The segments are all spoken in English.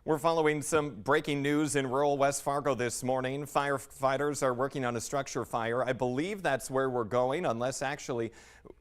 We're following some breaking news in rural West Fargo this morning. Firefighters are working on a structure fire. I believe that's where we're going, unless actually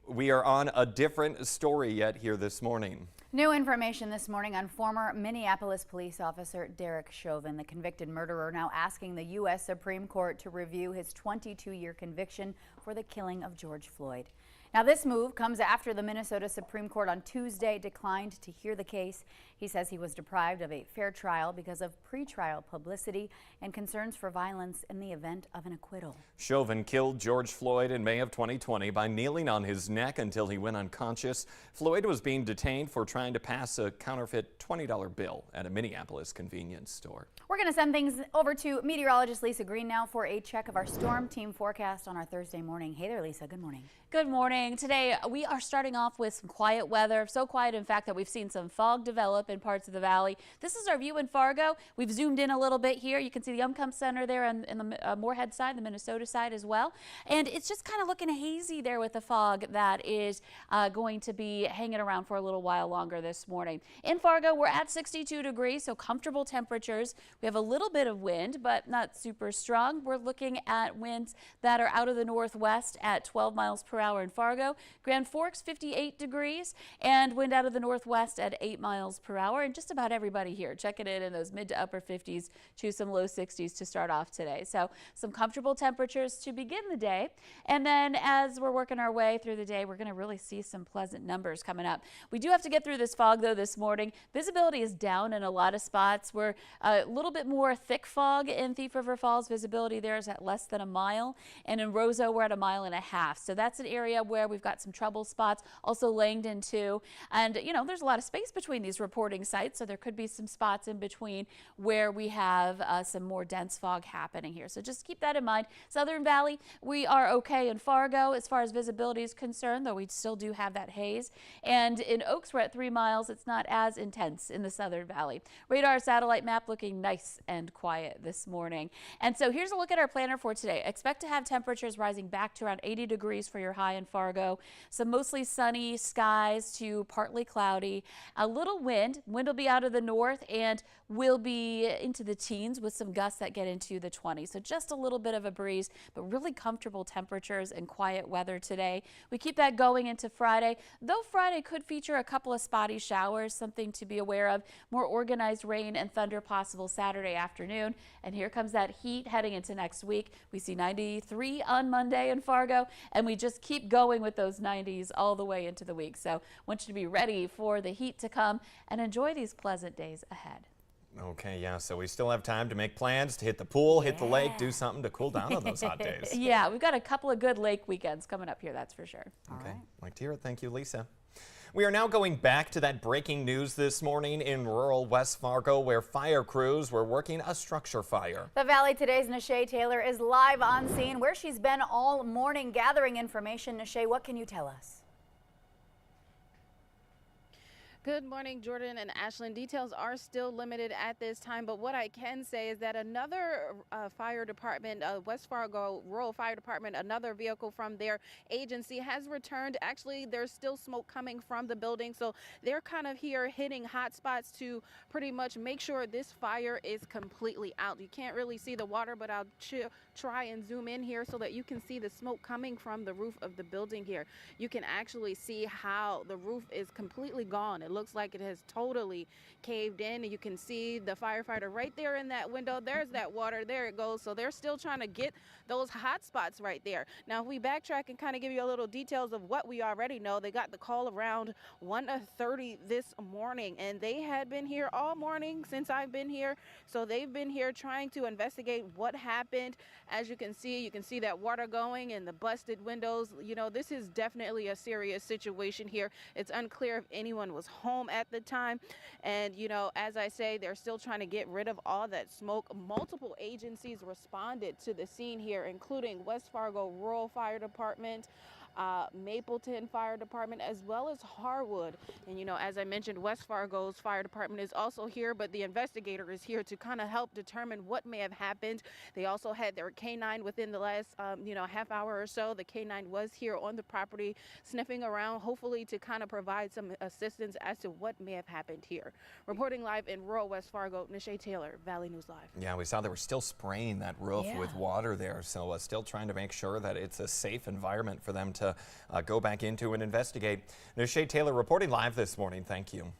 we are on a different story yet here this morning. New information this morning on former Minneapolis police officer Derek Chauvin, the convicted murderer, now asking the U.S. Supreme Court to review his 22-year conviction for the killing of George Floyd. Now, this move comes after the Minnesota Supreme Court on Tuesday declined to hear the case. He says he was deprived of a fair trial because of pretrial publicity and concerns for violence in the event of an acquittal. Chauvin killed George Floyd in May of 2020 by kneeling on his neck until he went unconscious. Floyd was being detained for trying to pass a counterfeit $20 bill at a Minneapolis convenience store. We're going to send things over to meteorologist Lisa Green now for a check of our storm team forecast on our Thursday morning. Hey there, Lisa. Good morning. Good morning. Today we are starting off with some quiet weather. So quiet, in fact, that we've seen some fog develop in parts of the valley. This is our view in Fargo. We've zoomed in a little bit here. You can see the Umcomb Center there on the Moorhead side, the Minnesota side as well. And it's just kind of looking hazy there with the fog that is going to be hanging around for a little while longer this morning. In Fargo, we're at 62 degrees, so comfortable temperatures. We have a little bit of wind, but not super strong. We're looking at winds that are out of the northwest at 12 miles per hour in Fargo. Grand Forks 58 degrees and wind out of the northwest at 8 miles per hour. And just about everybody here checking in those mid to upper 50s to some low 60s to start off today. So some comfortable temperatures to begin the day. And then as we're working our way through the day, we're going to really see some pleasant numbers coming up. We do have to get through this fog though this morning. Visibility is down in a lot of spots. We're a little bit more thick fog in Thief River Falls. Visibility there is at less than a mile. And in Roseau, we're at 1.5 miles. So that's an area where we've got some trouble spots, also Langdon too. And you know, there's a lot of space between these reporting sites, so there could be some spots in between where we have some more dense fog happening here. So just keep that in mind. Southern Valley, we are okay in Fargo as far as visibility is concerned, though we still do have that haze. And in Oaks, we're at 3 miles. It's not as intense in the Southern Valley. Radar satellite map looking nice and quiet this morning. And so here's a look at our planner for today. Expect to have temperatures rising back to around 80 degrees for your high in Fargo. Some mostly sunny skies to partly cloudy. A little wind. Wind will be out of the north and will be into the teens with some gusts that get into the 20s. So just a little bit of a breeze, but really comfortable temperatures and quiet weather today. We keep that going into Friday, though Friday could feature a couple of spotty showers, something to be aware of. More organized rain and thunder possible Saturday afternoon. And here comes that heat heading into next week. We see 93 on Monday in Fargo, and we just keep going with those 90s all the way into the week. So I want you to be ready for the heat to come and enjoy these pleasant days ahead. Okay, yeah, so we still have time to make plans to hit the pool, hit the lake, do something to cool down on those hot days. Yeah, we've got a couple of good lake weekends coming up here, that's for sure. Okay, like to hear it. Thank you, Lisa. We are now going back to that breaking news this morning in rural West Fargo, where fire crews were working a structure fire. The Valley Today's Nashay Taylor is live on scene where she's been all morning gathering information. Nashay, what can you tell us? Good morning, Jordan and Ashlyn. Details are still limited at this time, but what I can say is that another fire department, West Fargo Rural Fire Department, another vehicle from their agency has returned. Actually, there's still smoke coming from the building, so they're kind of here hitting hot spots to pretty much make sure this fire is completely out. You can't really see the water, but I'll try and zoom in here so that you can see the smoke coming from the roof of the building here. You can actually see how the roof is completely gone. It looks like it has totally caved in. You can see the firefighter right there in that window. There's that water. There it goes. So they're still trying to get those hot spots right there. Now, if we backtrack and kind of give you a little details of what we already know, they got the call around 1:30 this morning, and they had been here all morning since I've been here. So they've been here trying to investigate what happened. As you can see that water going and the busted windows. You know, this is definitely a serious situation here. It's unclear if anyone was home at the time. And, you know, as I say, they're still trying to get rid of all that smoke. Multiple agencies responded to the scene here, including West Fargo Rural Fire Department, Mapleton Fire Department, as well as Harwood. And, you know, as I mentioned, West Fargo's fire department is also here, but the investigator is here to kind of help determine what may have happened. They also had their canine within the last, half hour or so. The canine was here on the property sniffing around, hopefully to kind of provide some assistance as to what may have happened here. Reporting live in rural West Fargo, Nisha Taylor, Valley News Live. Yeah, we saw they were still spraying that roof with water there, so still trying to make sure that it's a safe environment for them to go back into and investigate. Nisha Taylor reporting live this morning. Thank you.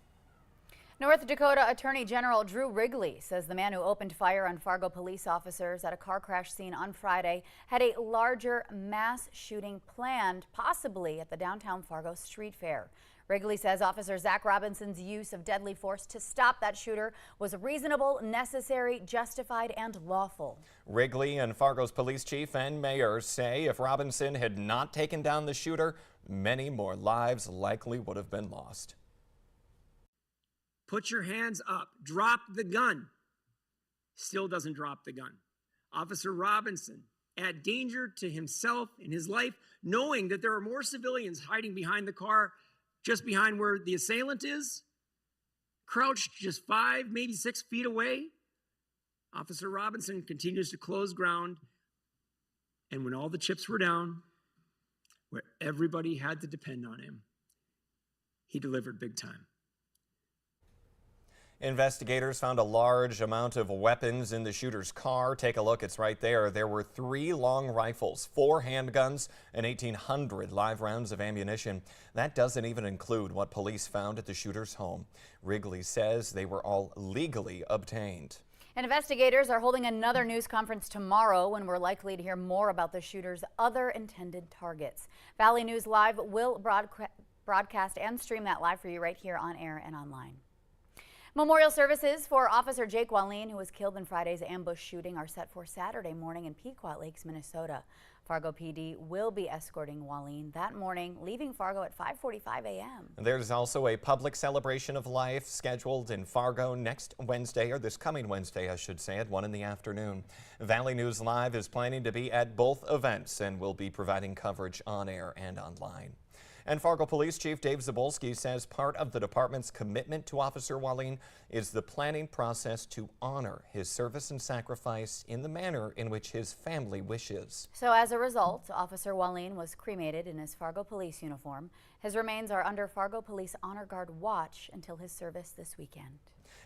North Dakota Attorney General Drew Wrigley says the man who opened fire on Fargo police officers at a car crash scene on Friday had a larger mass shooting planned, possibly at the downtown Fargo street fair. Wrigley says Officer Zach Robinson's use of deadly force to stop that shooter was reasonable, necessary, justified, and lawful. Wrigley and Fargo's police chief and mayor say if Robinson had not taken down the shooter, many more lives likely would have been lost. Put your hands up. Drop the gun. Still doesn't drop the gun. Officer Robinson, at danger to himself and his life, knowing that there are more civilians hiding behind the car, just behind where the assailant is, crouched just 5, maybe 6 feet away. Officer Robinson continues to close ground. And when all the chips were down, where everybody had to depend on him, he delivered big time. Investigators found a large amount of weapons in the shooter's car. Take a look, it's right there. There were 3 long rifles, 4 handguns, and 1,800 live rounds of ammunition. That doesn't even include what police found at the shooter's home. Wrigley says they were all legally obtained. Investigators are holding another news conference tomorrow when we're likely to hear more about the shooter's other intended targets. Valley News Live will broadcast and stream that live for you right here on air and online. Memorial services for Officer Jake Wallin, who was killed in Friday's ambush shooting, are set for Saturday morning in Pequot Lakes, Minnesota. Fargo PD will be escorting Wallin that morning, leaving Fargo at 5:45 a.m. There's also a public celebration of life scheduled in Fargo next Wednesday, or this coming Wednesday, I should say, at 1 in the afternoon. Valley News Live is planning to be at both events and will be providing coverage on air and online. And Fargo Police Chief Dave Zabolski says part of the department's commitment to Officer Wallin is the planning process to honor his service and sacrifice in the manner in which his family wishes. So as a result, Officer Wallin was cremated in his Fargo police uniform. His remains are under Fargo Police Honor Guard watch until his service this weekend.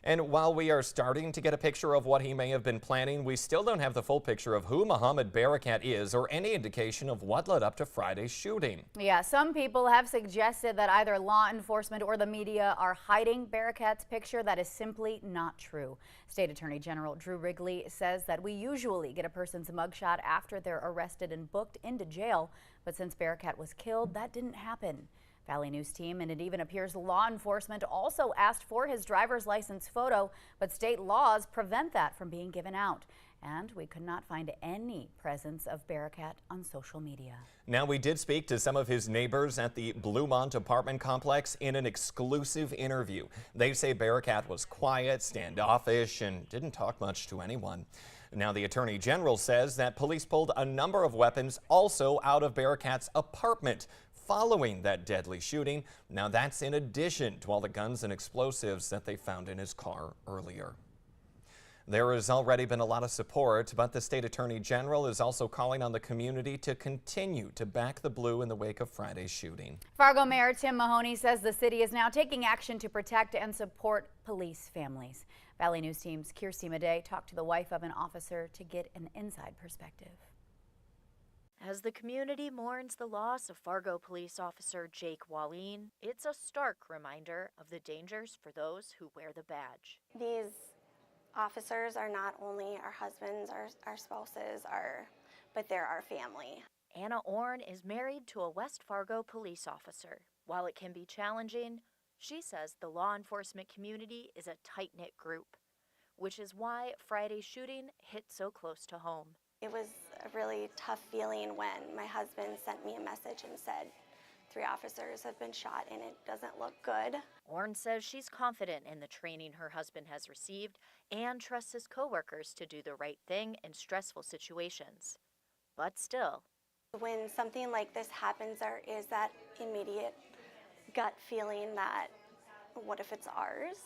And while we are starting to get a picture of what he may have been planning, we still don't have the full picture of who Mohammed Barakat is or any indication of what led up to Friday's shooting. Yeah, some people have suggested that either law enforcement or the media are hiding Barakat's picture. That is simply not true. State Attorney General Drew Wrigley says that we usually get a person's mugshot after they're arrested and booked into jail, but since Barakat was killed, that didn't happen. Valley News team, and it even appears law enforcement also asked for his driver's license photo, but state laws prevent that from being given out. And we could not find any presence of Barakat on social media. Now, we did speak to some of his neighbors at the Bluemont apartment complex in an exclusive interview. They say Barakat was quiet, standoffish, and didn't talk much to anyone. Now, the Attorney General says that police pulled a number of weapons also out of Barakat's apartment following that deadly shooting. Now, that's in addition to all the guns and explosives that they found in his car earlier. There has already been a lot of support, but the state attorney general is also calling on the community to continue to back the blue in the wake of Friday's shooting. Fargo Mayor Tim Mahoney says the city is now taking action to protect and support police families. Valley News team's Kirsty Madej talked to the wife of an officer to get an inside perspective. As the community mourns the loss of Fargo police officer Jake Wallin, it's a stark reminder of the dangers for those who wear the badge. These officers are not only our husbands, our spouses, but they're our family. Anna Orn is married to a West Fargo police officer. While it can be challenging, she says the law enforcement community is a tight-knit group, which is why Friday's shooting hit so close to home. It was a really tough feeling when my husband sent me a message and said 3 officers have been shot and it doesn't look good. Orn says she's confident in the training her husband has received and trusts his coworkers to do the right thing in stressful situations. But still, When something like this happens, there is that immediate gut feeling that, what if it's ours?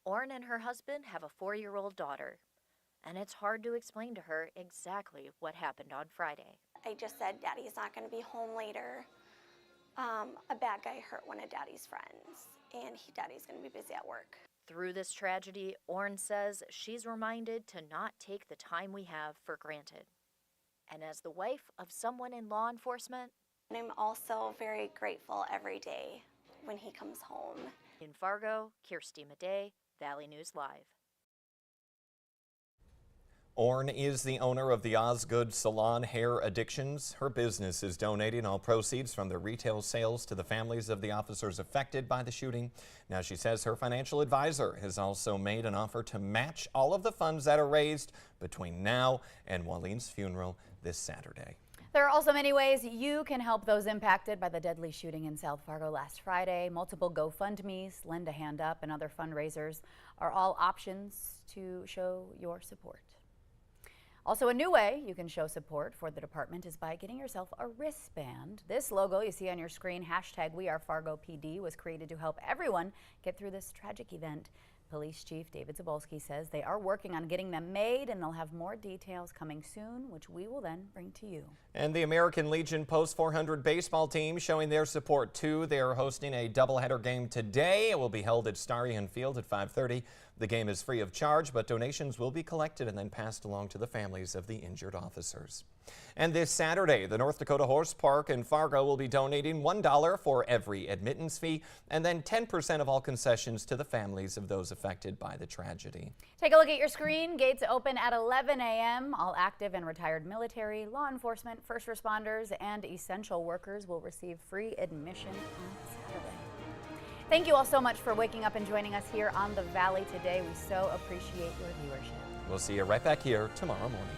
Orrin and her husband have a 4-year-old daughter, and it's hard to explain to her exactly what happened on Friday. I just said, Daddy's not going to be home later. A bad guy hurt one of Daddy's friends, and Daddy's going to be busy at work. Through this tragedy, Orrin says she's reminded to not take the time we have for granted. And as the wife of someone in law enforcement, And I'm also very grateful every day when he comes home. in Fargo, Kirsty Madej, Valley News Live. Orrin is the owner of the Osgood Salon Hair Addictions. Her business is donating all proceeds from the retail sales to the families of the officers affected by the shooting. Now, she says her financial advisor has also made an offer to match all of the funds that are raised between now and Waleem's funeral this Saturday. There are also many ways you can help those impacted by the deadly shooting in South Fargo last Friday. Multiple GoFundMe's, Lend a Hand Up, and other fundraisers are all options to show your support. Also, a new way you can show support for the department is by getting yourself a wristband. This logo you see on your screen, #WeAreFargoPD, was created to help everyone get through this tragic event. Police Chief David Zabolski says they are working on getting them made, and they'll have more details coming soon, which we will then bring to you. And the American Legion Post 400 baseball team showing their support too. They are hosting a doubleheader game today. It will be held at Starion Field at 5:30. The game is free of charge, but donations will be collected and then passed along to the families of the injured officers. And this Saturday, the North Dakota Horse Park in Fargo will be donating $1 for every admittance fee, and then 10% of all concessions to the families of those affected by the tragedy. Take a look at your screen. Gates open at 11 a.m. All active and retired military, law enforcement, first responders, and essential workers will receive free admission on Saturday. Thank you all so much for waking up and joining us here on the Valley today. We so appreciate your viewership. We'll see you right back here tomorrow morning.